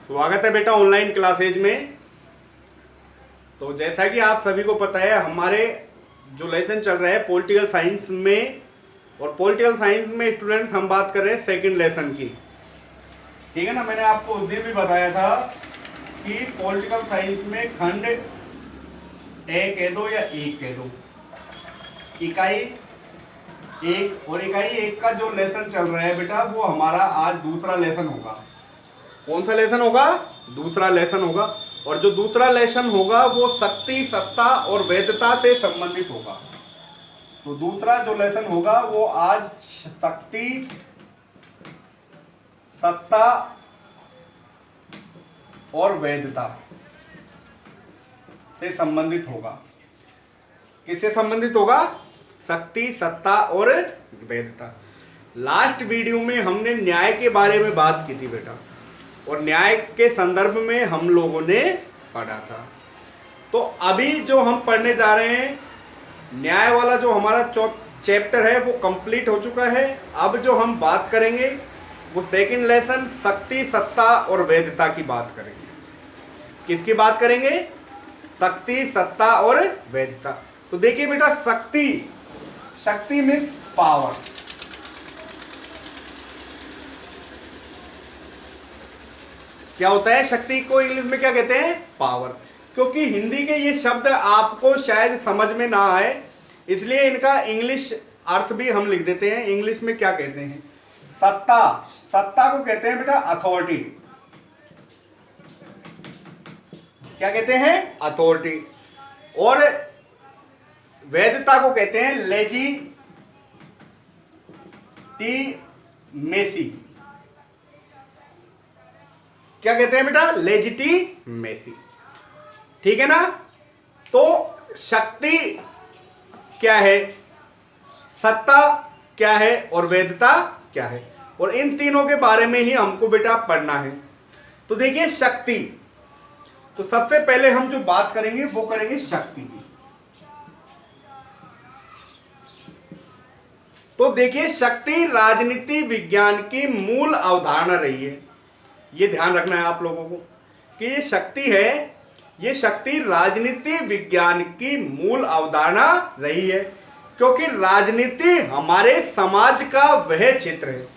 स्वागत है बेटा ऑनलाइन क्लासेज में। तो जैसा कि आप सभी को पता है, हमारे जो लेसन चल रहा है पॉलिटिकल साइंस में, और पॉलिटिकल साइंस में स्टूडेंट्स हम बात कर रहे हैं सेकंड लेसन की। ठीक है ना। मैंने आपको उस दिन भी बताया था कि पॉलिटिकल साइंस में खंड ए कह दो या एक कह दो, इकाई एक, और इकाई एक का जो लेसन चल रहा है बेटा वो हमारा आज दूसरा लेसन होगा। कौन सा लेसन होगा? दूसरा लेसन होगा। और जो दूसरा लेसन होगा वो शक्ति, सत्ता और वैधता से संबंधित होगा। तो दूसरा जो लेसन होगा वो आज शक्ति, सत्ता और वैधता से संबंधित होगा। किससे संबंधित होगा? शक्ति, सत्ता और वैधता। लास्ट वीडियो में हमने न्याय के बारे में बात की थी बेटा, और न्याय के संदर्भ में हम लोगों ने पढ़ा था। तो अभी जो हम पढ़ने जा रहे हैं, न्याय वाला जो हमारा चैप्टर है वो कंप्लीट हो चुका है। अब जो हम बात करेंगे वो सेकंड लेसन शक्ति, सत्ता और वैधता की बात करेंगे। किसकी बात करेंगे? शक्ति, सत्ता और वैधता। तो देखिए बेटा, शक्ति मीन्स पावर। क्या होता है? शक्ति को इंग्लिश में क्या कहते हैं? पावर। क्योंकि हिंदी के ये शब्द आपको शायद समझ में ना आए, इसलिए इनका इंग्लिश अर्थ भी हम लिख देते हैं। इंग्लिश में क्या कहते हैं? सत्ता को कहते हैं बेटा अथॉरिटी। क्या कहते हैं? अथॉरिटी। और वैधता को कहते हैं लेजिटिमेसी। क्या कहते हैं बेटा? लेजिटिमेसी। ठीक है ना। तो शक्ति क्या है, सत्ता क्या है और वैधता क्या है, और इन तीनों के बारे में ही हमको बेटा पढ़ना है। तो देखिए शक्ति, तो सबसे पहले हम जो बात करेंगे वो करेंगे शक्ति की। तो देखिए, शक्ति राजनीति विज्ञान की मूल अवधारणा रही है। ये ध्यान रखना है आप लोगों को कि ये शक्ति है, ये शक्ति राजनीति विज्ञान की मूल अवधारणा रही है। क्योंकि राजनीति हमारे समाज का वह क्षेत्र है।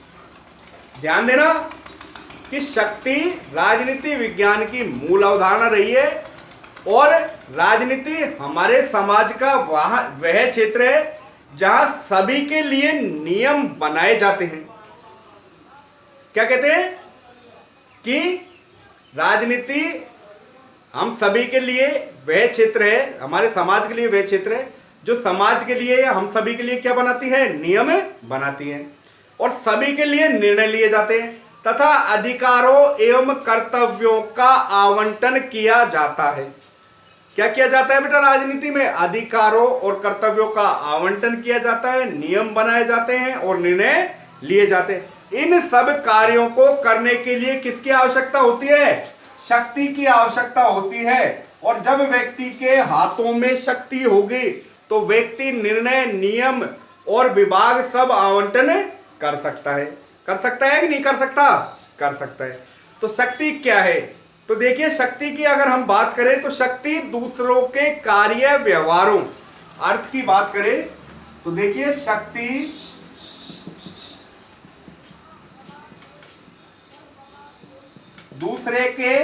ध्यान देना कि शक्ति राजनीति विज्ञान की मूल अवधारणा रही है, और राजनीति हमारे समाज का वह क्षेत्र है जहां सभी के लिए नियम बनाए जाते हैं। क्या कहते हैं? कि राजनीति हम सभी के लिए वह क्षेत्र है, हमारे समाज के लिए वह क्षेत्र है जो समाज के लिए या हम सभी के लिए क्या बनाती है? नियम बनाती है, और सभी के लिए निर्णय लिए जाते हैं तथा अधिकारों एवं कर्तव्यों का आवंटन किया जाता है। क्या किया जाता है बेटा? राजनीति में अधिकारों और कर्तव्यों का आवंटन किया जाता है, नियम बनाए जाते हैं और निर्णय लिए जाते हैं। इन सब कार्यों को करने के लिए किसकी आवश्यकता होती है? शक्ति की आवश्यकता होती है। और जब व्यक्ति के हाथों में शक्ति होगी तो व्यक्ति निर्णय, नियम और विभाग सब आवंटन कर सकता है। कर सकता है कि नहीं कर सकता? कर सकता है। तो शक्ति क्या है? तो देखिए, शक्ति की अगर हम बात करें तो शक्ति दूसरों के कार्य व्यवहारों, अर्थ की बात करें तो देखिए, शक्ति दूसरे के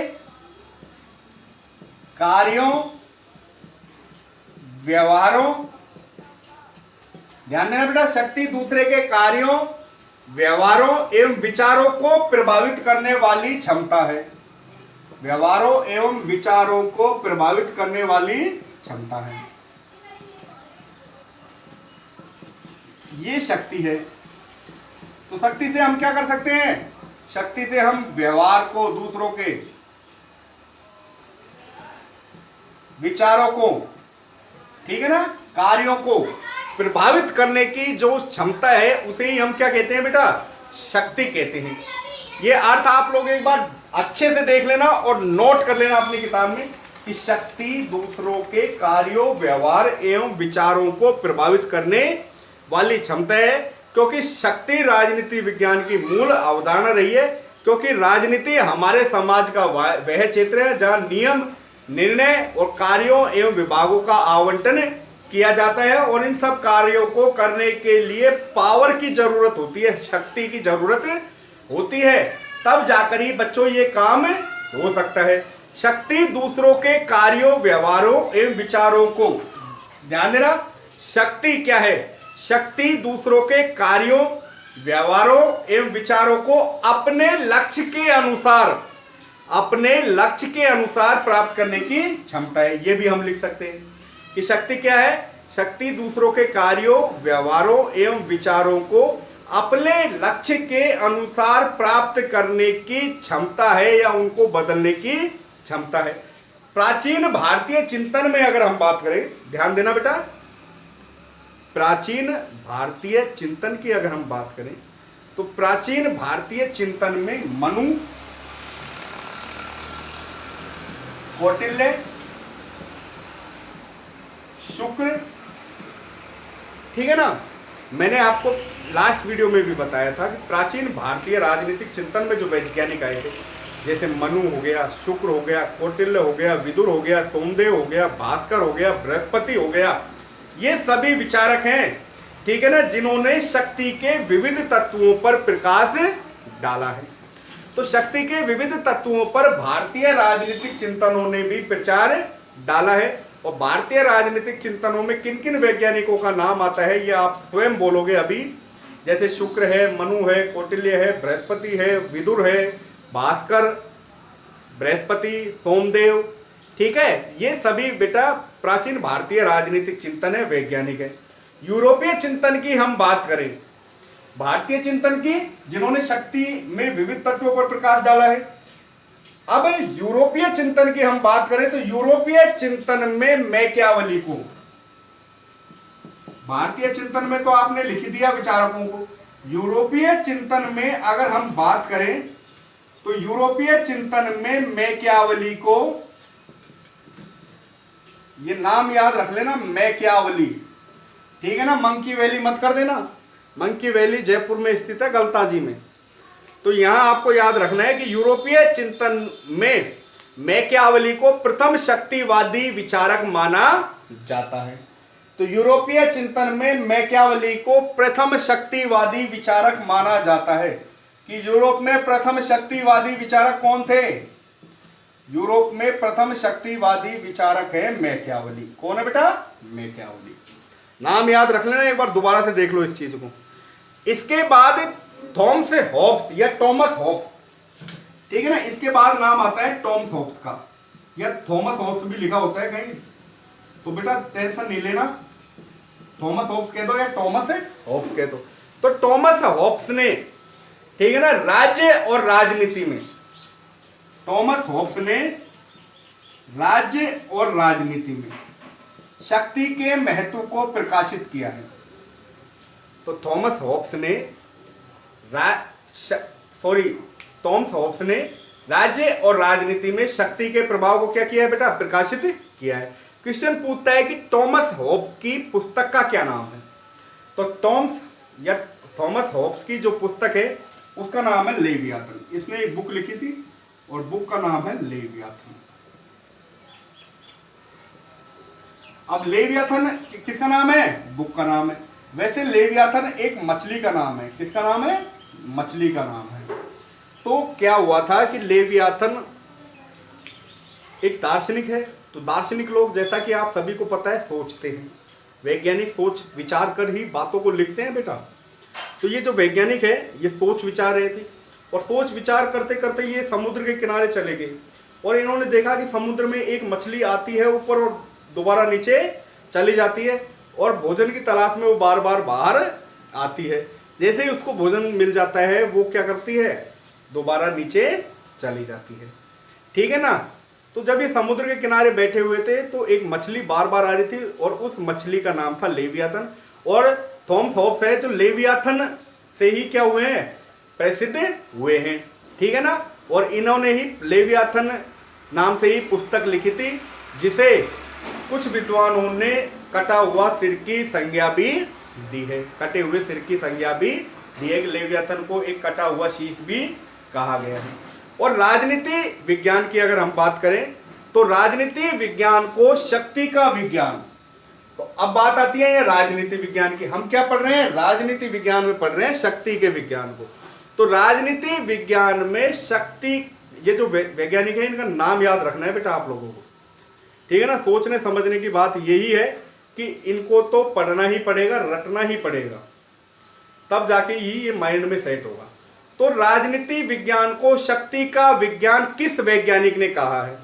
कार्यों, व्यवहारों, ध्यान देना बेटा, शक्ति दूसरे के कार्यों, व्यवहारों एवं विचारों को प्रभावित करने वाली क्षमता है। व्यवहारों एवं विचारों को प्रभावित करने वाली क्षमता है, ये शक्ति है। तो शक्ति से हम क्या कर सकते हैं? शक्ति से हम व्यवहार को, दूसरों के विचारों को, ठीक है ना, कार्यों को प्रभावित करने की जो क्षमता है उसे ही हम क्या कहते हैं बेटा? शक्ति कहते हैं। ये अर्थ आप लोग एक बार अच्छे से देख लेना और नोट कर लेना अपनी किताब में कि शक्ति दूसरों के कार्यों, व्यवहार एवं विचारों को प्रभावित करने वाली क्षमता है। क्योंकि शक्ति राजनीति विज्ञान की मूल अवधारणा रही है क्योंकि राजनीति हमारे समाज का वह क्षेत्र है जहां नियम, निर्णय और कार्यों एवं विभागों का आवंटन किया जाता है और इन सब कार्यों को करने के लिए पावर की जरूरत होती है, शक्ति की जरूरत होती है, तब जाकर ही बच्चों ये काम हो सकता है। शक्ति दूसरों के कार्यों, व्यवहारों एवं विचारों को, ध्यान देना, शक्ति क्या है? शक्ति दूसरों के कार्यों, व्यवहारों एवं विचारों को अपने लक्ष्य के अनुसार प्राप्त करने की क्षमता है। ये भी हम लिख सकते हैं कि शक्ति क्या है? शक्ति दूसरों के कार्यों, व्यवहारों एवं विचारों को अपने लक्ष्य के अनुसार प्राप्त करने की क्षमता है या उनको बदलने की क्षमता है। प्राचीन भारतीय चिंतन में अगर हम बात करें, ध्यान देना बेटा, प्राचीन भारतीय चिंतन की अगर हम बात करें तो प्राचीन भारतीय चिंतन में मनु, कौटिल्य, शुक्र, ठीक है ना। मैंने आपको लास्ट वीडियो में भी बताया था कि प्राचीन भारतीय राजनीतिक चिंतन में जो वैज्ञानिक आए थे, जैसे मनु हो गया, शुक्र हो गया, कौटिल्य हो गया, विदुर हो गया, सोमदेव हो गया, भास्कर हो गया, बृहस्पति हो गया, ये सभी विचारक हैं, ठीक है ना, जिन्होंने शक्ति के विविध तत्वों पर प्रकाश डाला है। तो शक्ति के विविध तत्वों पर भारतीय राजनीतिक चिंतनों ने भी प्रचार डाला है। और भारतीय राजनीतिक चिंतनों में किन किन वैज्ञानिकों का नाम आता है ये आप स्वयं बोलोगे अभी, जैसे शुक्र है, मनु है, कौटिल्य है, बृहस्पति है, विदुर है, भास्कर, बृहस्पति, सोमदेव, ठीक है। ये सभी बेटा प्राचीन भारतीय राजनीतिक चिंतन है, वैज्ञानिक है। यूरोपीय चिंतन की हम बात करें, भारतीय चिंतन की, जिन्होंने शक्ति में विविध तत्वों पर प्रकाश डाला है। अब यूरोपीय चिंतन की हम बात करें तो यूरोपीय चिंतन में मैकियावेली को, भारतीय चिंतन में तो आपने लिख दिया विचारकों को, यूरोपीय चिंतन में अगर हम बात करें तो यूरोपीय चिंतन में मैकियावेली को, ये नाम याद रख लेना, मैकियावेली, ठीक है ना, मंकी वैली मत कर देना, मंकी वैली जयपुर में स्थित है, गलताजी में। तो यहां आपको याद रखना है कि यूरोपीय चिंतन में मैकियावेली को प्रथम शक्तिवादी विचारक माना जाता है। तो यूरोपीय चिंतन में मैकियावेली को प्रथम शक्तिवादी विचारक माना जाता है। कि यूरोप में प्रथम शक्तिवादी विचारक कौन थे? यूरोप में प्रथम शक्तिवादी विचारक है मैकियावेली। कौन है बेटा? मैकियावेली। नाम याद रख लेना, एक बार दोबारा से देख लो इस चीज को। इसके बाद थॉमस हॉब्स या टॉमस हॉब्स, ठीक है ना, इसके बाद नाम आता है टॉमस हॉब्स का, या थॉमस हॉब्स भी लिखा होता है कहीं, तो बेटा टेंशन नहीं लेना, थॉमस हॉब्स कह दो या टॉमस हॉब्स कह दो। तो टॉमस हॉब्स ने, ठीक है ना, राज्य और राजनीति में, टॉमस हॉब्स ने राज्य और राजनीति में शक्ति के महत्व को प्रकाशित किया है। तो टॉमस हॉब्स ने टॉमस हॉब्स ने राज्य और राजनीति में शक्ति के प्रभाव को क्या किया है बेटा? प्रकाशित किया है। क्वेश्चन पूछता है कि टॉमस हॉब्स की पुस्तक का क्या नाम है? तो थॉमस हॉब्स की जो पुस्तक है उसका नाम है लेवियाथन। इसने एक बुक लिखी थी और बुक का नाम है लेवियाथन। अब लेवियाथन किसका नाम है? बुक का नाम है। वैसे लेवियाथन एक मछली का नाम है। किसका नाम है? मछली का नाम है। तो क्या हुआ था कि लेवियाथन एक दार्शनिक है। तो दार्शनिक लोग, जैसा कि आप सभी को पता है, सोचते हैं, वैज्ञानिक सोच विचार कर ही बातों को लिखते हैं बेटा। तो ये जो वैज्ञानिक है ये सोच विचार रहे थे और सोच विचार करते करते ये समुद्र के किनारे चले गए और इन्होंने देखा कि समुद्र में एक मछली आती है ऊपर और दोबारा नीचे चली जाती है और भोजन की तलाश में वो बार बार बाहर आती है। जैसे ही उसको भोजन मिल जाता है वो क्या करती है? दोबारा नीचे चली जाती है, ठीक है ना। तो जब ये समुद्र के किनारे बैठे हुए थे तो एक मछली बार बार आ रही थी और उस मछली का नाम था लेवियाथन। और थॉमस हॉब्स है जो लेवियाथन से ही क्या हुए हैं? प्रसिद्ध हुए हैं, ठीक है ना। और इन्होंने ही लेवियाथन नाम से ही पुस्तक लिखी थी, जिसे कुछ विद्वानों ने कटा हुआ सिर की संज्ञा भी दी है। कटे हुए सिर की संज्ञा भी दी है। लेवियाथन को एक कटा हुआ शीश भी कहा गया है। और राजनीति विज्ञान की अगर हम बात करें तो राजनीति विज्ञान को शक्ति का विज्ञान, तो अब बात आती है ये राजनीति विज्ञान की। हम क्या पढ़ रहे हैं? राजनीति विज्ञान में पढ़ रहे हैं शक्ति के विज्ञान को। तो राजनीति विज्ञान में शक्ति, ये जो वैज्ञानिक है इनका नाम याद रखना है बेटा आप लोगों को, ठीक है ना। सोचने समझने की बात यही है कि इनको तो पढ़ना ही पड़ेगा, रटना ही पड़ेगा, तब जाके ये माइंड में सेट होगा। तो राजनीति विज्ञान को शक्ति का विज्ञान किस वैज्ञानिक ने कहा है,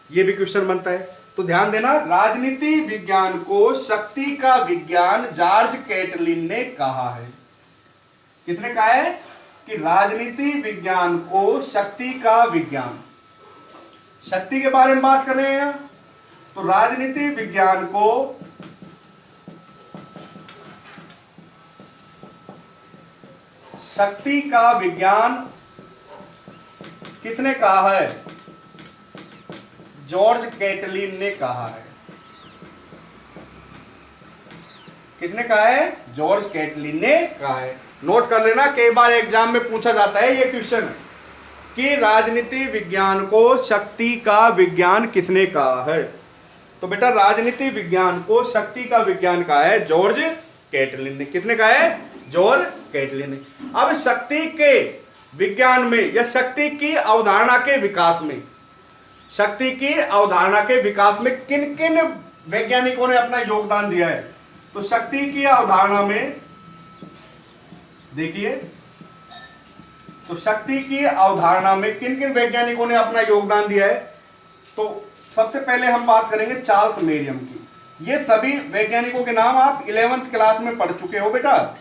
ये भी क्वेश्चन बनता है। तो ध्यान देना, राजनीति विज्ञान को शक्ति का विज्ञान जॉर्ज कैटलिन ने कहा है। किसने कहा है कि राजनीति विज्ञान को शक्ति का विज्ञान, शक्ति के बारे में बात कर रहे हैं। तो राजनीति विज्ञान को शक्ति का विज्ञान किसने कहा है? जॉर्ज कैटलिन ने कहा है। किसने कहा है? जॉर्ज कैटलिन ने कहा है। नोट कर लेना, कई बार एग्जाम में पूछा जाता है ये क्वेश्चन कि राजनीति विज्ञान को शक्ति का विज्ञान किसने कहा है। तो बेटा राजनीति विज्ञान को शक्ति का विज्ञान कहा है जॉर्ज कैटलिन ने। किसने कहा है? जॉर्ज कैटलिन ने। अब शक्ति के विज्ञान में या शक्ति की अवधारणा के विकास में, शक्ति की अवधारणा के विकास में किन किन वैज्ञानिकों ने अपना योगदान दिया है? तो शक्ति की अवधारणा में देखिए, तो शक्ति की अवधारणा में किन किन वैज्ञानिकों ने अपना योगदान दिया है? तो सबसे पहले हम बात करेंगे चार्ल्स मेरियम की। ये सभी वैज्ञानिकों के नाम आप 11वीं क्लास में पढ़ चुके हो बेटा,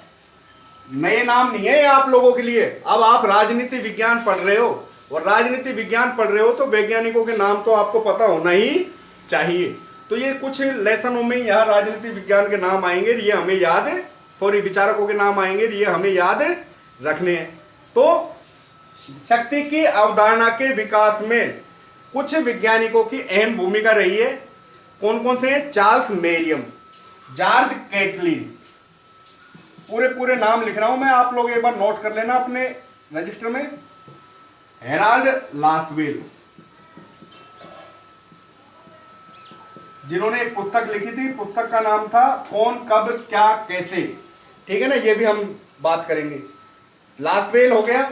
नए नाम नहीं है आप लोगों के लिए। अब आप राजनीति विज्ञान पढ़ रहे हो और राजनीति विज्ञान पढ़ रहे हो तो वैज्ञानिकों के नाम तो आपको पता होना ही चाहिए। तो ये कुछ लेसनों में यहाँ राजनीति विज्ञान के नाम आएंगे, ये हमें याद है, थोड़ी विचारकों के नाम आएंगे, ये हमें याद रखने हैं। तो शक्ति की अवधारणा के विकास में कुछ वैज्ञानिकों की अहम भूमिका रही है। कौन कौन से हैं? चार्ल्स मेरियम, जॉर्ज कैटलिन, पूरे नाम लिख रहा हूं मैं, आप लोग एक बार नोट कर लेना अपने रजिस्टर में। हेराल्ड लासवेल, जिन्होंने एक पुस्तक लिखी थी, पुस्तक का नाम था कौन कब क्या कैसे, ठीक है ना, ये भी हम बात करेंगे। लासवेल हो गया।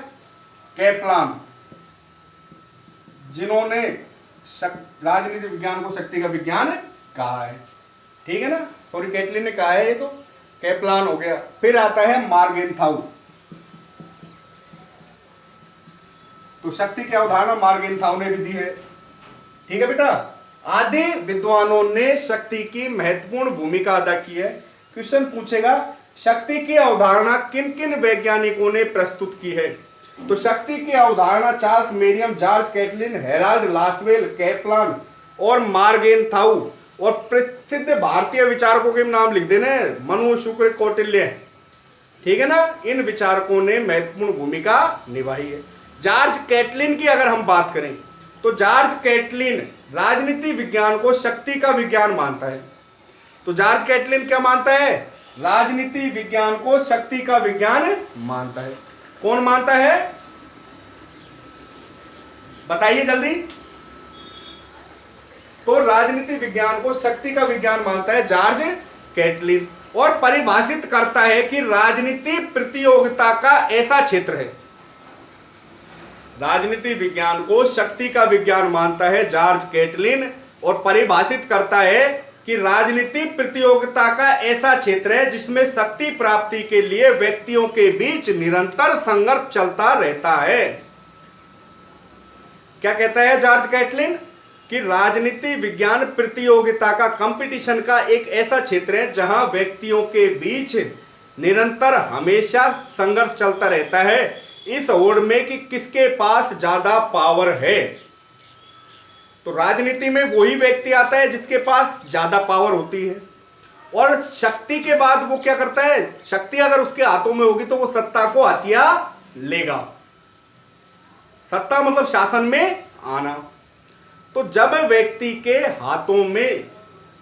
कैप्लान, जिन्होंने राजनीति विज्ञान को शक्ति का विज्ञान कहा है, ठीक है ना, सॉरी कैटलिन ने कहा है ये, तो कैप्लान हो गया। फिर आता है मार्गेनथाउ, तो शक्ति की अवधारणा मार्गेनथाउ ने भी दी है, ठीक है बेटा। आदि विद्वानों ने शक्ति की महत्वपूर्ण भूमिका अदा की है। क्वेश्चन पूछेगा शक्ति की अवधारणा किन किन वैज्ञानिकों ने प्रस्तुत की है? तो शक्ति की अवधारणा Charles Merriam, George Catlin, Harold Lasswell, Kaplan और मार्गेनथाउ, और प्रसिद्ध भारतीय विचारकों के नाम लिख देने, मनु, शुक्र, कौटिल्य, ठीक है ना। इन विचारकों ने महत्वपूर्ण भूमिका निभाई है। जॉर्ज कैटलिन की अगर हम बात करें तो जॉर्ज कैटलिन राजनीति विज्ञान को शक्ति का विज्ञान मानता है। तो जॉर्ज कैटलिन क्या मानता है? राजनीति विज्ञान को शक्ति का विज्ञान मानता है। कौन मानता है? बताइए जल्दी। तो राजनीति विज्ञान को शक्ति का विज्ञान मानता है जॉर्ज कैटलिन, और परिभाषित करता है कि राजनीति प्रतियोगिता का ऐसा क्षेत्र है। राजनीति विज्ञान को शक्ति का विज्ञान मानता है जॉर्ज कैटलिन, और परिभाषित करता है कि राजनीति प्रतियोगिता का ऐसा क्षेत्र है जिसमें शक्ति प्राप्ति के लिए व्यक्तियों के बीच निरंतर संघर्ष चलता रहता है। क्या कहता है जॉर्ज कैटलिन? कि राजनीति विज्ञान प्रतियोगिता का, कंपटीशन का एक ऐसा क्षेत्र है जहां व्यक्तियों के बीच निरंतर हमेशा संघर्ष चलता रहता है इस होड़ में कि किसके पास ज्यादा पावर है। तो राजनीति में वही व्यक्ति आता है जिसके पास ज्यादा पावर होती है, और शक्ति के बाद वो क्या करता है? शक्ति अगर उसके हाथों में होगी तो वो सत्ता को हथिया लेगा। सत्ता मतलब शासन में आना। तो जब व्यक्ति के हाथों में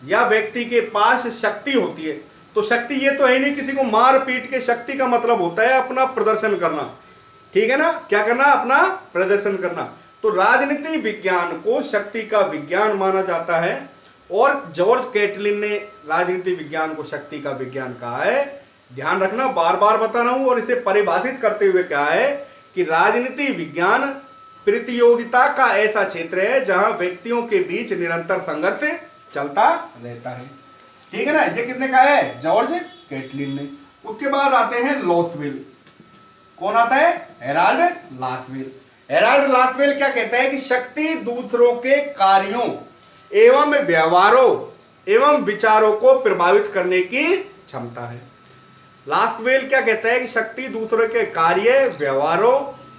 या व्यक्ति के पास शक्ति होती है, तो शक्ति ये तो है नहीं किसी को मार पीट के, शक्ति का मतलब होता है अपना प्रदर्शन करना। ठीक है ना, क्या करना, अपना प्रदर्शन करना। तो राजनीति विज्ञान को शक्ति का विज्ञान माना जाता है और जॉर्ज कैटलिन ने राजनीति विज्ञान को शक्ति का विज्ञान कहा है। ध्यान रखना, बार बार बता रहा हूं। और इसे परिभाषित करते हुए कहा है कि राजनीति विज्ञान प्रतियोगिता का ऐसा क्षेत्र है जहां व्यक्तियों के बीच निरंतर संघर्ष चलता रहता है। ठीक है ना, ये किसने कहा है, जॉर्ज कैटलिन ने। उसके बाद आते हैं लॉसवेल। कौन आता है, हेराल्ड लासवेल। हेराल्ड लासवेल क्या कहता है कि शक्ति दूसरों के कार्यों एवं व्यवहारों एवं विचारों को प्रभावित करने की क्षमता है। लासवेल क्या कहता है कि शक्ति दूसरों के कार्य, व्यवहारों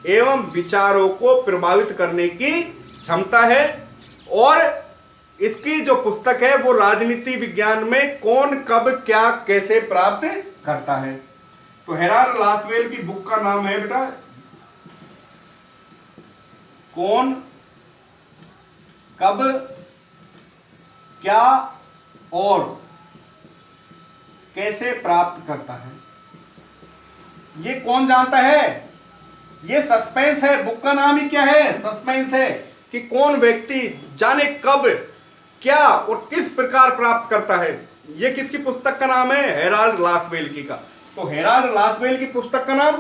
एवं विचारों को प्रभावित करने की क्षमता है। और इसकी जो पुस्तक है वो राजनीति विज्ञान में कौन कब क्या कैसे प्राप्त करता है। तो हेराल्ड लासवेल की बुक का नाम है बेटा कौन कब क्या और कैसे प्राप्त करता है। ये कौन जानता है, ये सस्पेंस है। बुक का नाम ही क्या है, सस्पेंस है कि कौन व्यक्ति जाने कब क्या और किस प्रकार प्राप्त करता है। ये किसकी पुस्तक का नाम है, हेराल्ड लासवेल की का। तो हेराल्ड लासवेल की पुस्तक का नाम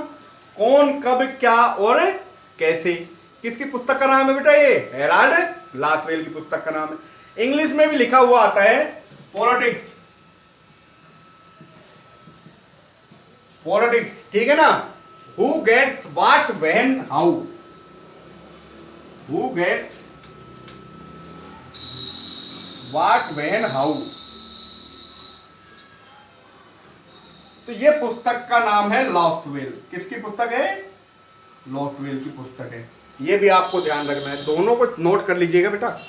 कौन कब क्या और कैसे, किसकी पुस्तक का नाम है बेटा, ये हेराल्ड लासवेल की पुस्तक का नाम है। इंग्लिश में भी लिखा हुआ आता है पॉलिटिक्स, पॉलिटिक्स, ठीक है ना। Who gets what when how, who gets what when how. तो ये पुस्तक का नाम है लॉसवेल। किसकी पुस्तक है, लॉसवेल की पुस्तक है। ये भी आपको ध्यान रखना है, दोनों को नोट कर लीजिएगा बेटा।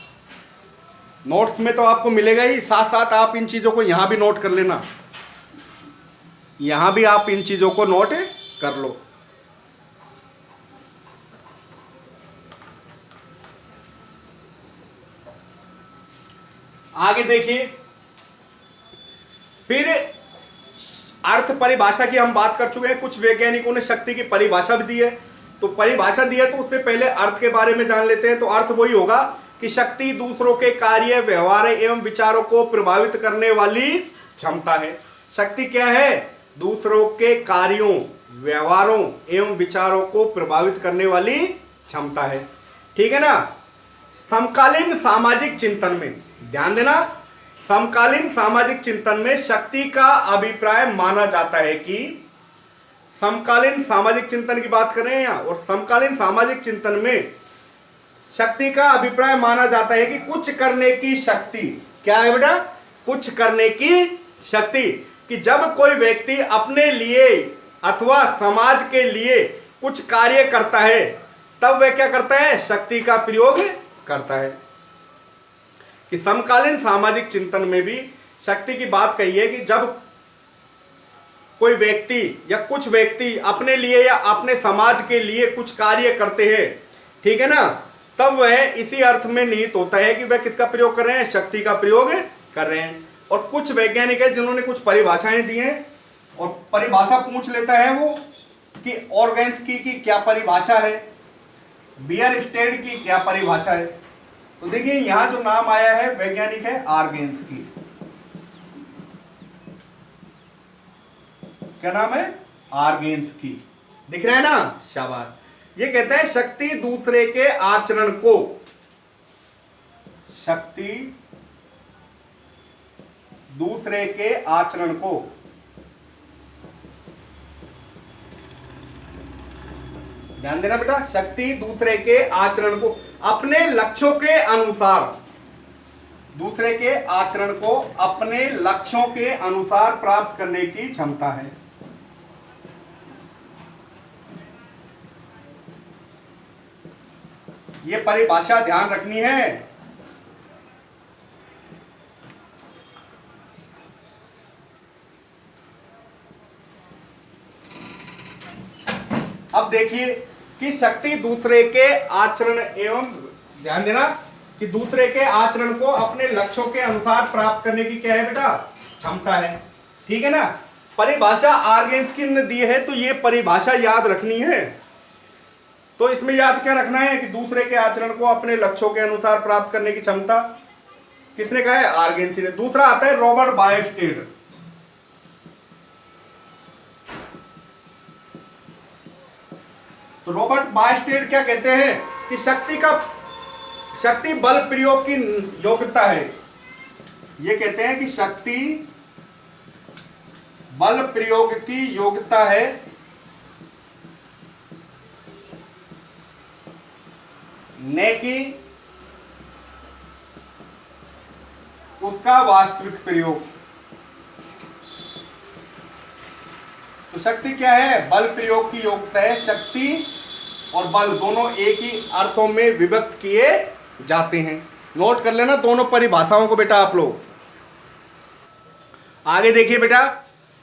नोट्स में तो आपको मिलेगा ही, साथ साथ आप इन चीजों को यहां भी नोट कर लेना, यहां भी आप इन चीजों को नोट कर लो। आगे देखिए, फिर अर्थ परिभाषा की हम बात कर चुके हैं। कुछ वैज्ञानिकों ने शक्ति की परिभाषा भी दी है। तो परिभाषा दी है तो उससे पहले अर्थ के बारे में जान लेते हैं। तो अर्थ वही होगा कि शक्ति दूसरों के कार्य, व्यवहार एवं विचारों को प्रभावित करने वाली क्षमता है। शक्ति क्या है, दूसरों के कार्यों, व्यवहारों एवं विचारों को प्रभावित करने वाली क्षमता है। ठीक है ना। समकालीन सामाजिक चिंतन में ध्यान देना, समकालीन सामाजिक चिंतन में शक्ति का अभिप्राय माना जाता है कि, समकालीन सामाजिक चिंतन की बात कर रहे हैं यहाँ, और समकालीन सामाजिक चिंतन में शक्ति का अभिप्राय माना जाता है कि कुछ करने की शक्ति। क्या है बेटा, कुछ करने की शक्ति। कि जब कोई व्यक्ति अपने लिए अथवा समाज के लिए कुछ कार्य करता है तब वह क्या करता है, शक्ति का प्रयोग करता है। कि समकालीन सामाजिक चिंतन में भी शक्ति की बात कही है कि जब कोई व्यक्ति या कुछ व्यक्ति अपने लिए या अपने समाज के लिए कुछ कार्य करते हैं, ठीक है ना, तब वह इसी अर्थ में निहित होता है कि वह किसका प्रयोग कर रहे हैं, शक्ति का प्रयोग कर रहे हैं। और कुछ वैज्ञानिक है जिन्होंने कुछ परिभाषाएं दी हैं, और परिभाषा पूछ लेता है वो कि ऑर्गेन्स्की की क्या परिभाषा है, बियरस्टेड की क्या परिभाषा है। तो देखिए यहां जो नाम आया है वैज्ञानिक है ऑर्गेन्स्की। क्या नाम है, ऑर्गेन्स्की। दिख रहा है ना, शाबाश। ये कहता है शक्ति दूसरे के आचरण को, शक्ति दूसरे के आचरण को ध्यान देना बेटा, शक्ति दूसरे के आचरण को अपने लक्ष्यों के अनुसार, दूसरे के आचरण को अपने लक्ष्यों के अनुसार प्राप्त करने की क्षमता है। ये परिभाषा ध्यान रखनी है। अब देखिए कि शक्ति दूसरे के आचरण एवं, ध्यान देना कि दूसरे के आचरण को अपने लक्ष्यों के अनुसार प्राप्त करने की क्या है बेटा, क्षमता है। ठीक है ना। परिभाषा ऑर्गेन्स्की ने दी है तो ये परिभाषा याद रखनी है तो इसमें याद क्या रखना है कि दूसरे के आचरण को अपने लक्ष्यों के अनुसार प्राप्त करने की क्षमता किसने कहा है? आर्गेन्सी ने। दूसरा आता है रॉबर्ट बायस्टेड। तो रॉबर्ट बायस्टेड क्या कहते हैं कि शक्ति बल प्रयोग की योग्यता है। ये कहते हैं कि शक्ति बल प्रयोग की योग्यता है, न कि उसका वास्तविक प्रयोग। तो शक्ति क्या है? बल प्रयोग की योग्यता है। शक्ति और बल दोनों एक ही अर्थों में विभक्त किए जाते हैं। नोट कर लेना दोनों परिभाषाओं को बेटा आप लोग। आगे देखिए बेटा,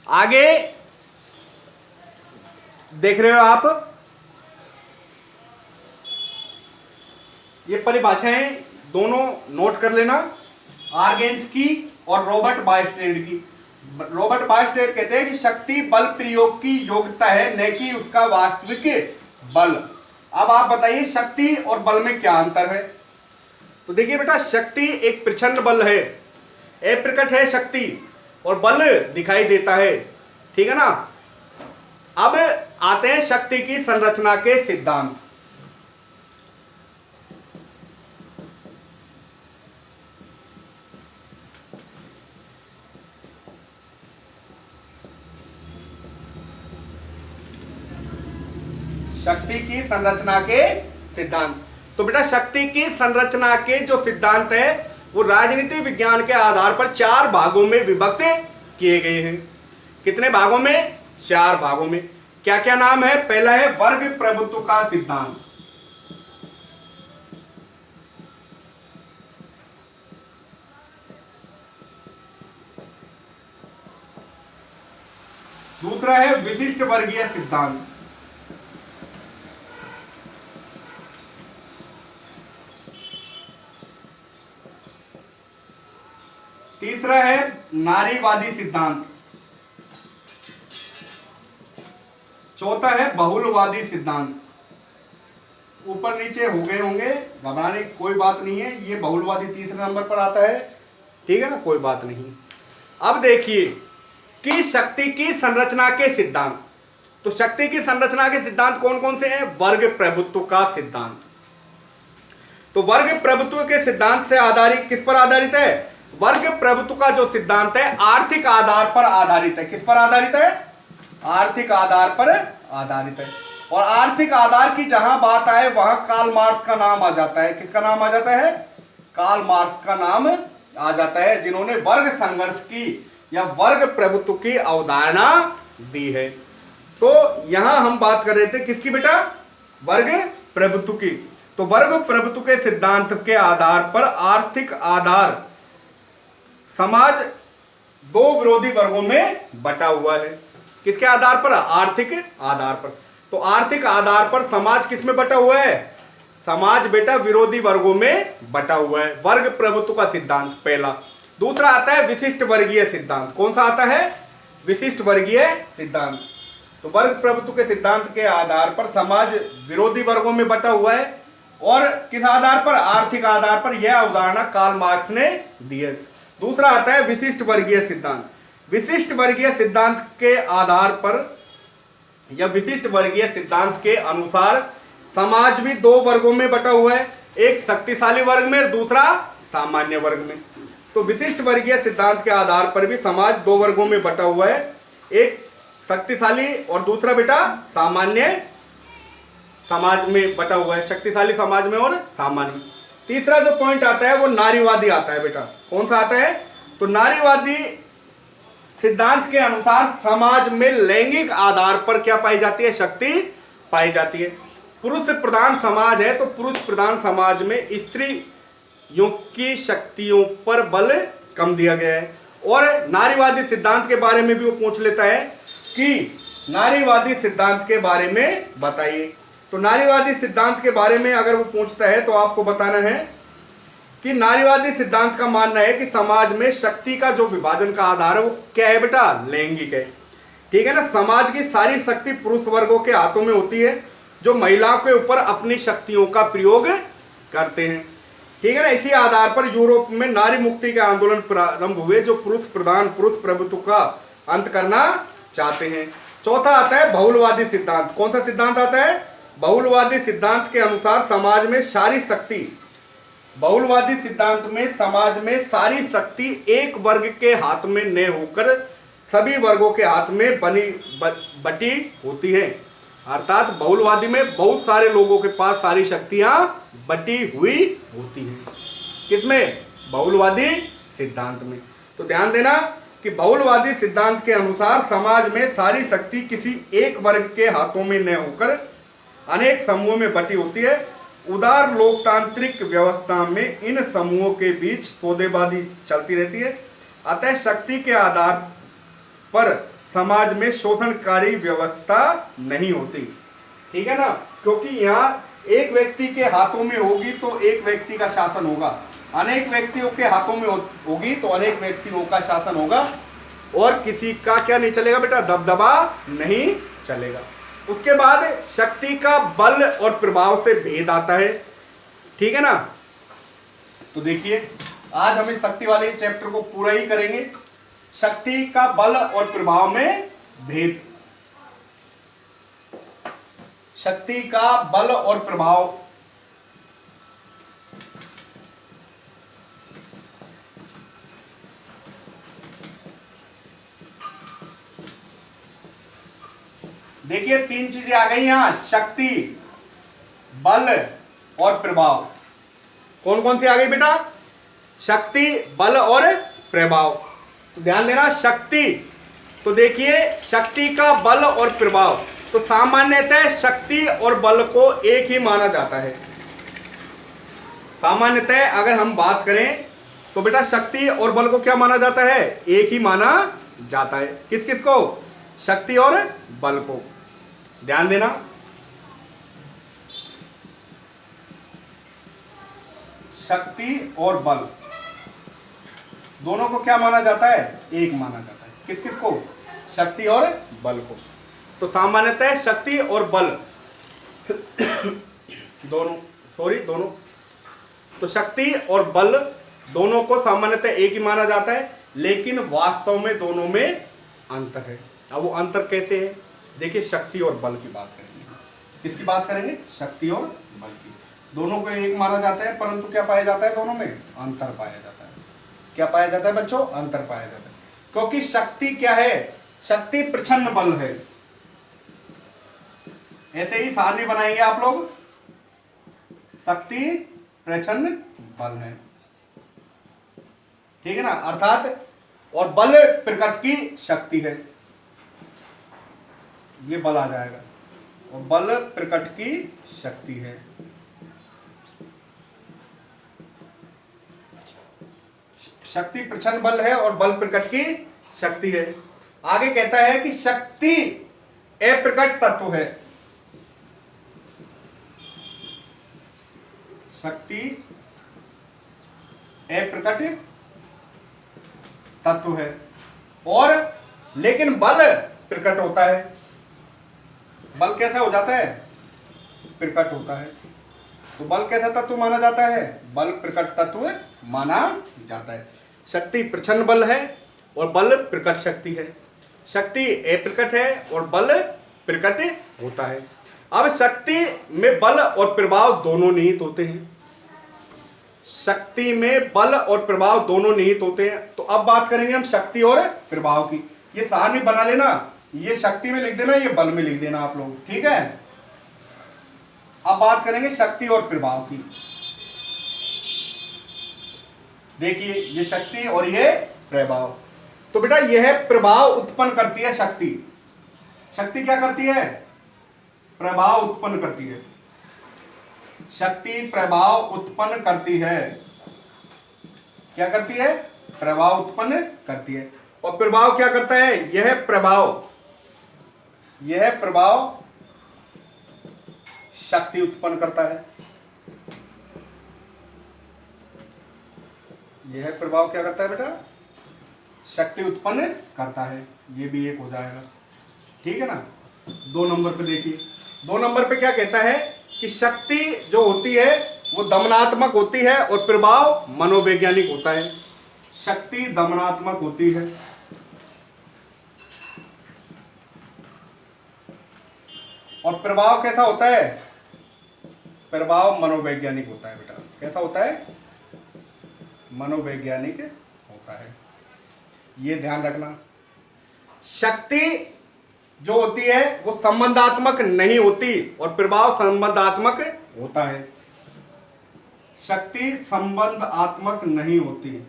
आगे देख रहे हो आप, ये परिभाषाएं दोनों नोट कर लेना, आर्गेन्स की और रॉबर्ट बायस्टेड की। रॉबर्ट बायस्टेड कहते हैं कि शक्ति बल प्रयोग की योग्यता है, न कि उसका वास्तविक बल। अब आप बताइए शक्ति और बल में क्या अंतर है? तो देखिए बेटा, शक्ति एक प्रचंड बल है, अप्रकट है शक्ति, और बल दिखाई देता है, ठीक है ना। अब आते हैं शक्ति की संरचना के सिद्धांत। शक्ति की संरचना के सिद्धांत। तो बेटा शक्ति की संरचना के जो सिद्धांत है वो राजनीति विज्ञान के आधार पर 4 भागों में विभक्त किए गए हैं। कितने भागों में? 4 भागों में। क्या क्या नाम है? पहला है वर्ग प्रभुत्व का सिद्धांत, दूसरा है विशिष्ट वर्गीय सिद्धांत, तीसरा है नारीवादी सिद्धांत, चौथा है बहुलवादी सिद्धांत। ऊपर नीचे हो गए होंगे, घबराने की कोई बात नहीं है, ये बहुलवादी तीसरे नंबर पर आता है, ठीक है ना, कोई बात नहीं। अब देखिए कि शक्ति की संरचना के सिद्धांत। तो शक्ति की संरचना के सिद्धांत कौन कौन से हैं? वर्ग प्रभुत्व का सिद्धांत। तो वर्ग प्रभुत्व के सिद्धांत से आधारित, किस पर आधारित है? वर्ग प्रभुत्व का जो सिद्धांत है आर्थिक आधार पर आधारित है। किस पर आधारित है? आर्थिक आधार पर आधारित है। और आर्थिक आधार की जहां बात आए वहां कार्ल मार्क्स का नाम आ जाता है। किसका नाम आ जाता है? कार्ल मार्क्स का नाम आ जाता है, जिन्होंने वर्ग संघर्ष की या वर्ग प्रभुत्व की अवधारणा दी है। तो यहां हम बात कर रहे थे किसकी बेटा? वर्ग प्रभुत्व की। तो वर्ग प्रभुत्व के सिद्धांत के आधार पर आर्थिक आधार समाज 2 विरोधी वर्गों में बटा हुआ है। किसके आधार पर? आर्थिक आधार पर। तो आर्थिक आधार पर समाज किस में बटा हुआ है? समाज बेटा विरोधी वर्गों में बटा हुआ है। वर्ग प्रभुत्व का सिद्धांत पहला। दूसरा आता है विशिष्ट वर्गीय सिद्धांत। कौन सा आता है? विशिष्ट वर्गीय सिद्धांत। तो वर्ग प्रभुत्व के सिद्धांत के आधार पर समाज विरोधी वर्गों में बटा हुआ है, और किस आधार पर? आर्थिक आधार पर। यह अवधारणा कार्ल मार्क्स ने दी है। दूसरा आता है विशिष्ट वर्गीय सिद्धांत। विशिष्ट वर्गीय सिद्धांत के आधार पर या विशिष्ट वर्गीय सिद्धांत के अनुसार समाज भी 2 वर्गों में बटा हुआ है, एक शक्तिशाली वर्ग में, दूसरा सामान्य वर्ग में। तो विशिष्ट वर्गीय सिद्धांत के आधार पर भी समाज 2 वर्गों में बटा हुआ है, एक शक्तिशाली और दूसरा बेटा सामान्य समाज में बटा हुआ है, शक्तिशाली समाज में और सामान्य में। तीसरा जो पॉइंट आता है वो नारीवादी आता है बेटा। कौन सा आता है? तो नारीवादी सिद्धांत के अनुसार समाज में लैंगिक आधार पर क्या पाई जाती है? शक्ति पाई जाती है। पुरुष प्रधान समाज है तो पुरुष प्रधान समाज में स्त्रियों की शक्तियों पर बल कम दिया गया है। और नारीवादी सिद्धांत के बारे में भी वो पूछ लेता है कि नारीवादी सिद्धांत के बारे में बताइए। तो नारीवादी सिद्धांत के बारे में अगर वो पूछता है तो आपको बताना है कि नारीवादी सिद्धांत का मानना है कि समाज में शक्ति का जो विभाजन का आधार है वो क्या है बेटा? लैंगिक है, ठीक है ना। समाज की सारी शक्ति पुरुष वर्गों के हाथों में होती है जो महिलाओं के ऊपर अपनी शक्तियों का प्रयोग करते हैं। ठीक है ना। इसी आधार पर यूरोप में नारी मुक्ति के आंदोलन प्रारंभ हुए, जो पुरुष प्रधान पुरुष प्रभुत्व का अंत करना चाहते हैं। चौथा आता है बहुलवादी सिद्धांत। कौन सा सिद्धांत आता है? बहुलवादी सिद्धांत के अनुसार समाज में सारी शक्ति, बहुलवादी सिद्धांत में समाज में सारी शक्ति एक वर्ग के हाथ में न होकर सभी वर्गों के हाथ में बटी होती है। अर्थात बहुलवादी में बहुत सारे लोगों के पास सारी शक्तियां बटी हुई होती हैं। किसमें? बहुलवादी सिद्धांत में। तो ध्यान देना कि बहुलवादी सिद्धांत के अनुसार समाज में सारी शक्ति किसी एक वर्ग के हाथों में न होकर अनेक समूहों में बटी होती है। उदार लोकतांत्रिक व्यवस्था में इन समूहों के बीच सौदेबाजी चलती रहती है। अतः शक्ति के आधार पर समाज में शोषणकारी व्यवस्था नहीं होती। ठीक है ना। क्योंकि यहाँ एक व्यक्ति के हाथों में होगी तो एक व्यक्ति का शासन होगा, अनेक व्यक्तियों के हाथों में होगी तो अनेक व्यक्तियों का शासन होगा, और किसी का क्या नहीं चलेगा बेटा? दबदबा नहीं चलेगा। उसके बाद शक्ति का बल और प्रभाव से भेद आता है। ठीक है ना। तो देखिए आज हम इस शक्ति वाले चैप्टर को पूरा ही करेंगे। शक्ति का बल और प्रभाव में भेद। शक्ति का बल और प्रभाव। देखिए तीन चीजें आ गई यहां, शक्ति, बल और प्रभाव। कौन कौन सी आ गई बेटा? शक्ति, बल और प्रभाव। तो ध्यान देना, शक्ति, तो देखिए शक्ति का बल और प्रभाव, तो सामान्यतः शक्ति और बल को एक ही माना जाता है। सामान्यतः अगर हम बात करें तो बेटा शक्ति और बल को क्या माना जाता है? एक ही माना जाता है। किस किस को? शक्ति और बल को। ध्यान देना, शक्ति और बल दोनों को क्या माना जाता है? एक माना जाता है। किस किस को? शक्ति और बल को। तो सामान्यतः शक्ति और बल दोनों, तो शक्ति और बल दोनों को सामान्यतः एक ही माना जाता है, लेकिन वास्तव में दोनों में अंतर है। अब वो अंतर कैसे है? देखिए शक्ति और बल की बात करेंगे। किसकी बात करेंगे? शक्ति और बल की। दोनों को एक माना जाता है, परंतु क्या पाया जाता है? दोनों में अंतर पाया जाता है। क्या पाया जाता है बच्चों? अंतर पाया जाता है। क्योंकि शक्ति क्या है? शक्ति प्रच्छन्न बल है। ऐसे ही सारणी बनाएंगे आप लोग, शक्ति प्रच्छन्न बल है। ठीक है ना। अर्थात और बल प्रकट की शक्ति है, ये बल आ जाएगा, और बल प्रकट की शक्ति है। शक्ति प्रच्छन्न बल है और बल प्रकट की शक्ति है। आगे कहता है कि शक्ति अप्रकट तत्व है। शक्ति अप्रकट तत्व है, और लेकिन बल प्रकट होता है। बल कैसा हो जाता है? प्रकट होता है। तो बल कैसा तत्व माना जाता है? बल प्रकट तत्व माना जाता है। शक्ति प्रच्छन्न बल है और बल प्रकट शक्ति है। शक्ति अप्रकट है और बल प्रकट होता है। अब शक्ति में बल और प्रभाव दोनों निहित होते हैं। शक्ति में बल और प्रभाव दोनों निहित होते हैं। तो अब बात करेंगे हम शक्ति और प्रभाव की। ये सारणी बना लेना, ये शक्ति में लिख देना, ये बल में लिख देना आप लोग। ठीक है। अब बात करेंगे शक्ति और प्रभाव की। देखिए ये शक्ति और ये प्रभाव। तो बेटा यह प्रभाव उत्पन्न करती है शक्ति। शक्ति क्या करती है? प्रभाव उत्पन्न करती है। शक्ति प्रभाव उत्पन्न करती है। क्या करती है? प्रभाव उत्पन्न करती है। और प्रभाव क्या करता है? यह प्रभाव शक्ति उत्पन्न करता है। यह प्रभाव क्या करता है बेटा? शक्ति उत्पन्न करता है। ये भी एक हो जाएगा। ठीक है ना। 2 नंबर पे देखिए 2 नंबर पे क्या कहता है कि शक्ति जो होती है वो दमनात्मक होती है और प्रभाव मनोवैज्ञानिक होता है। शक्ति दमनात्मक होती है और प्रभाव कैसा होता है? प्रभाव मनोवैज्ञानिक होता है बेटा। कैसा होता है? मनोवैज्ञानिक होता है। ये ध्यान रखना। शक्ति जो होती है वो संबंधात्मक नहीं होती और प्रभाव संबंधात्मक होता है। शक्ति संबंधात्मक नहीं होती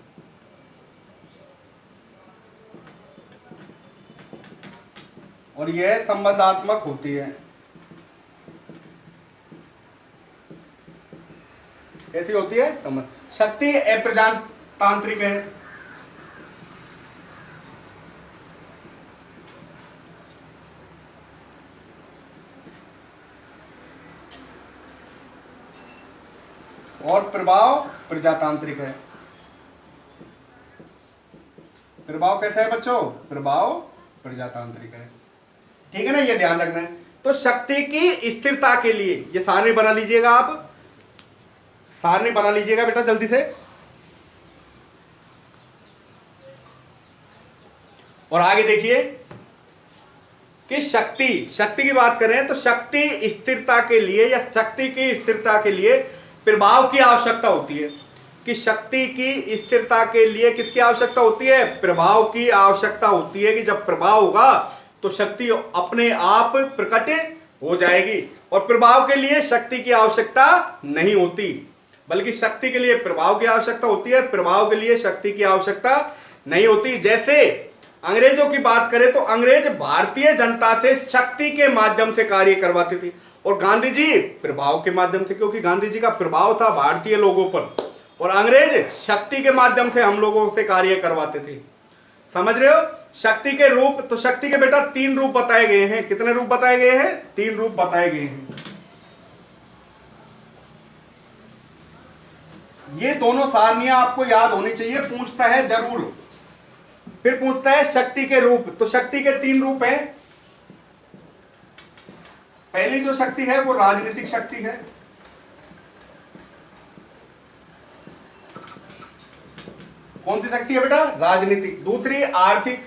और यह संबंधात्मक होती है। कैसी होती है? शक्ति अप्रजातांत्रिक है। और प्रभाव प्रजातांत्रिक है। प्रभाव कैसा है बच्चों? प्रभाव प्रजातांत्रिक है। ठीक है ना, ये ध्यान रखना है। तो शक्ति की स्थिरता के लिए ये सारणी बना लीजिएगा, आप सारणी बना लीजिएगा बेटा जल्दी से। और आगे देखिए कि शक्ति की बात करें तो शक्ति स्थिरता के लिए या शक्ति की स्थिरता के लिए प्रभाव की आवश्यकता होती है। कि शक्ति की स्थिरता के लिए किसकी आवश्यकता होती है? प्रभाव की आवश्यकता होती है। कि जब प्रभाव होगा तो शक्ति अपने आप प्रकट हो जाएगी और प्रभाव के लिए शक्ति की आवश्यकता नहीं होती, बल्कि शक्ति के लिए प्रभाव की आवश्यकता होती है, प्रभाव के लिए शक्ति की आवश्यकता नहीं होती। जैसे अंग्रेजों की बात करें तो अंग्रेज भारतीय जनता से शक्ति के माध्यम से कार्य करवाते थे और गांधी जी प्रभाव के माध्यम से, क्योंकि गांधी जी का प्रभाव था भारतीय लोगों पर और अंग्रेज शक्ति के माध्यम से हम लोगों से कार्य करवाते थे। समझ रहे हो? शक्ति के रूप, तो शक्ति के बेटा 3 रूप बताए गए हैं। कितने रूप बताए गए हैं? 3 रूप बताए गए हैं। ये दोनों सारनियां आपको याद होनी चाहिए, पूछता है जरूर। फिर पूछता है शक्ति के रूप, तो शक्ति के 3 रूप हैं। पहली जो शक्ति है वो राजनीतिक शक्ति है। कौन सी शक्ति है बेटा? राजनीतिक। दूसरी आर्थिक,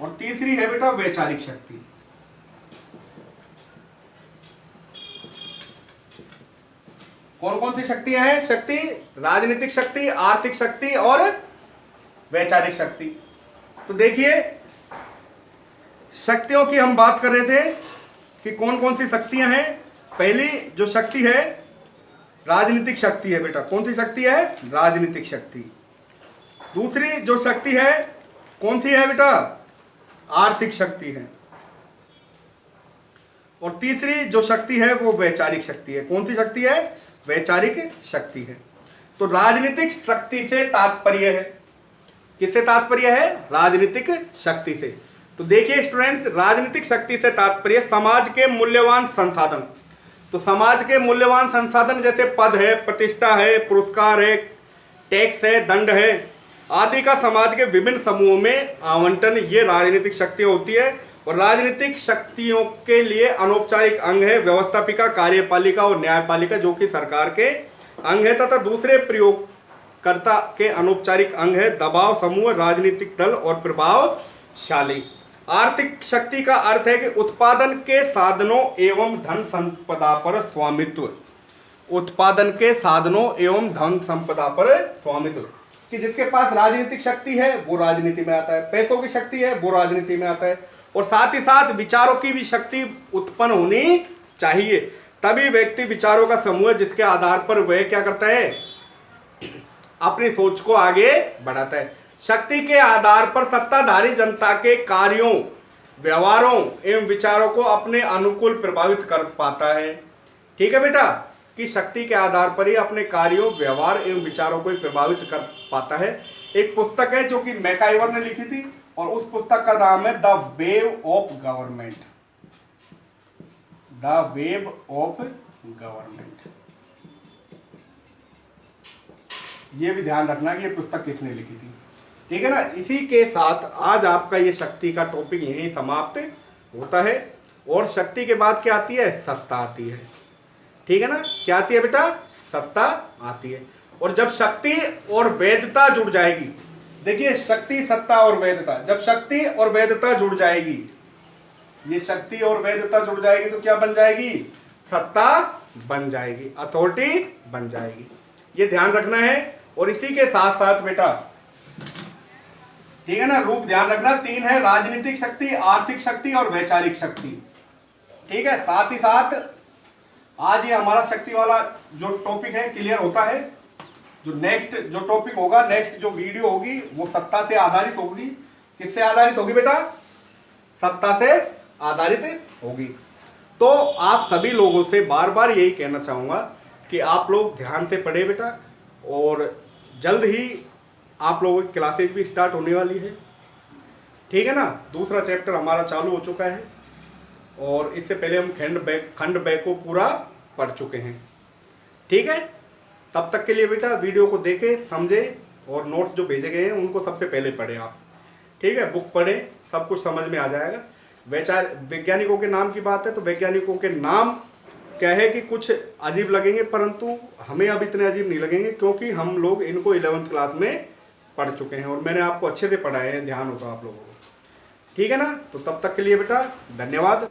और तीसरी है बेटा वैचारिक शक्ति। कौन कौन सी शक्तियां हैं? शक्ति, राजनीतिक शक्ति, आर्थिक शक्ति और वैचारिक शक्ति। तो देखिए शक्तियों की हम बात कर रहे थे कि कौन कौन सी शक्तियां हैं। पहली जो शक्ति है राजनीतिक शक्ति है बेटा। कौन सी शक्ति है? राजनीतिक शक्ति। दूसरी जो शक्ति है कौन सी है बेटा? आर्थिक शक्ति है। और तीसरी जो शक्ति है वो वैचारिक शक्ति है। कौन सी शक्ति है? वैचारिक शक्ति है। तो राजनीतिक शक्ति से तात्पर्य है, किससे तात्पर्य है? राजनीतिक शक्ति से। तो देखिए स्टूडेंट्स, राजनीतिक शक्ति से तात्पर्य समाज के मूल्यवान संसाधन। तो समाज के मूल्यवान संसाधन जैसे पद है, प्रतिष्ठा है, पुरस्कार है, टैक्स है, दंड है आदि का समाज के विभिन्न समूहों में आवंटन, ये राजनीतिक शक्ति होती है। और राजनीतिक शक्तियों के लिए अनौपचारिक अंग है व्यवस्थापिका, कार्यपालिका और न्यायपालिका, जो कि सरकार के अंग है, तथा दूसरे प्रयोगकर्ता के अनौपचारिक अंग है दबाव समूह, राजनीतिक दल और प्रभावशाली। आर्थिक शक्ति का अर्थ है कि उत्पादन के साधनों एवं धन संपदा पर स्वामित्व। उत्पादन के साधनों एवं धन संपदा पर स्वामित्व, कि जिसके पास राजनीतिक शक्ति है वो राजनीति में आता है, पैसों की शक्ति है वो राजनीति में आता है, और साथ ही साथ विचारों की भी शक्ति उत्पन्न होनी चाहिए। तभी व्यक्ति विचारों का समूह जिसके आधार पर वह क्या करता है? अपनी सोच को आगे बढ़ाता है। शक्ति के आधार पर सत्ताधारी जनता के कार्यों, व्यवहारों एवं विचारों को अपने अनुकूल प्रभावित कर पाता है। ठीक है बेटा, कि शक्ति के आधार पर ही अपने कार्यों, व्यवहार एवं विचारों को प्रभावित कर पाता है। एक पुस्तक है जो कि मैकाइवर ने लिखी थी और उस पुस्तक का नाम है the wave of government. The wave of government. ये भी ध्यान रखना कि ये पुस्तक किसने लिखी थी। ठीक है ना। इसी के साथ आज आपका ये शक्ति का टॉपिक यहीं समाप्त होता है। और शक्ति के बाद क्या आती है? सत्ता आती है। ठीक है ना। क्या आती है बेटा? सत्ता आती है। और जब शक्ति और वैधता जुड़ जाएगी, देखिए शक्ति, सत्ता और वैधता, जब शक्ति और वैधता जुड़ जाएगी, ये शक्ति और वैधता जुड़ जाएगी तो क्या बन जाएगी? सत्ता बन जाएगी, अथॉरिटी बन जाएगी। ये ध्यान रखना है। और इसी के साथ साथ बेटा, ठीक है ना, रूप ध्यान रखना, 3 है, राजनीतिक शक्ति, आर्थिक शक्ति और वैचारिक शक्ति। ठीक है। साथ ही साथ आज ये हमारा शक्ति वाला जो टॉपिक है क्लियर होता है। जो नेक्स्ट जो टॉपिक होगा, नेक्स्ट जो वीडियो होगी वो सत्ता से आधारित होगी। किससे आधारित होगी बेटा? सत्ता से आधारित होगी। तो आप सभी लोगों से बार बार यही कहना चाहूंगा कि आप लोग ध्यान से पढ़े बेटा। और जल्द ही आप लोगों की क्लासेज भी स्टार्ट होने वाली है। ठीक है ना। दूसरा चैप्टर हमारा चालू हो चुका है और इससे पहले हम खंड बै को पूरा पढ़ चुके हैं। ठीक है। तब तक के लिए बेटा वीडियो को देखें, समझें और नोट्स जो भेजे गए हैं उनको सबसे पहले पढ़ें आप। ठीक है। बुक पढ़ें, सब कुछ समझ में आ जाएगा। वैज्ञानिकों के नाम की बात है तो वैज्ञानिकों के नाम क्या है कि कुछ अजीब लगेंगे, परंतु हमें अब इतने अजीब नहीं लगेंगे क्योंकि हम लोग इनको 11th क्लास में पढ़ चुके हैं और मैंने आपको अच्छे से पढ़ाए हैं। ध्यान होगा आप लोगों को। ठीक है ना। तो तब तक के लिए बेटा धन्यवाद।